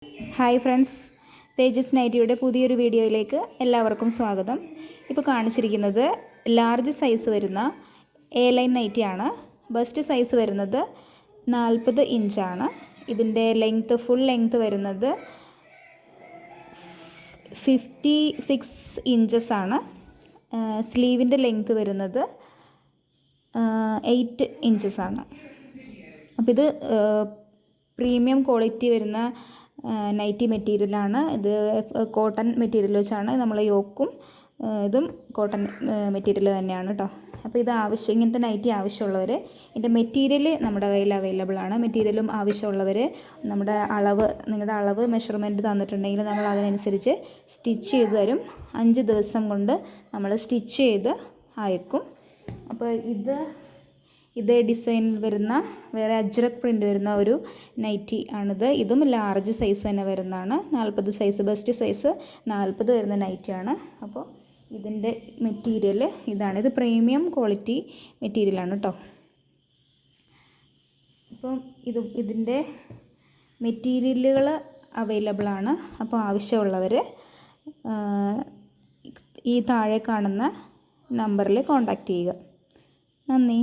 Hi friends, തേജസ് നൈറ്റിയുടെ പുതിയൊരു വീഡിയോയിലേക്ക് എല്ലാവർക്കും സ്വാഗതം. ഇപ്പോൾ കാണിച്ചിരിക്കുന്നത് ലാർജ് സൈസ് വരുന്ന എ ലൈൻ നൈറ്റിയാണ്. ബസ്റ്റ് സൈസ് വരുന്നത് 40 ഇഞ്ചാണ്. ഇതിൻ്റെ ഫുൾ ലെങ്ത്ത് വരുന്നത് 56 ഇഞ്ചസ് ആണ്. സ്ലീവിൻ്റെ ലെങ്ത്ത് വരുന്നത് 8 ഇഞ്ചസ് ആണ്. അപ്പോൾ ഇത് പ്രീമിയം ക്വാളിറ്റി വരുന്ന നൈറ്റി മെറ്റീരിയലാണ്. ഇത് കോട്ടൺ മെറ്റീരിയൽ വെച്ചാണ് നമ്മൾ യോക്കും ഇതും കോട്ടൺ മെറ്റീരിയൽ തന്നെയാണ് കേട്ടോ. അപ്പോൾ ഇത് ഇങ്ങനത്തെ നൈറ്റി ആവശ്യമുള്ളവർ, ഇതിൻ്റെ മെറ്റീരിയൽ നമ്മുടെ കയ്യിൽ അവൈലബിൾ ആണ്. മെറ്റീരിയലും ആവശ്യമുള്ളവർ നിങ്ങളുടെ അളവ് മെഷർമെൻറ്റ് തന്നിട്ടുണ്ടെങ്കിൽ നമ്മൾ അതിനനുസരിച്ച് സ്റ്റിച്ച് ചെയ്ത് തരും. 5 ദിവസം കൊണ്ട് നമ്മൾ സ്റ്റിച്ച് ചെയ്ത് അയക്കും. അപ്പോൾ ഇതേ ഡിസൈനിൽ വരുന്ന വേറെ അജ്രക് പ്രിൻ്റ് വരുന്ന ഒരു നൈറ്റി ആണിത്. ഇതും ലാർജ് സൈസ് തന്നെ വരുന്നതാണ്. 40 സൈസ്, ബെസ്റ്റ് സൈസ് 40 വരുന്ന നൈറ്റിയാണ്. അപ്പോൾ ഇതിൻ്റെ മെറ്റീരിയൽ ഇതാണ്. ഇത് പ്രീമിയം ക്വാളിറ്റി മെറ്റീരിയലാണ് കേട്ടോ. അപ്പം ഇതിൻ്റെ മെറ്റീരിയലുകൾ അവൈലബിൾ ആണ്. അപ്പോൾ ആവശ്യമുള്ളവർ ഈ താഴെ കാണുന്ന നമ്പറിൽ കോൺടാക്റ്റ് ചെയ്യുക. നന്ദി.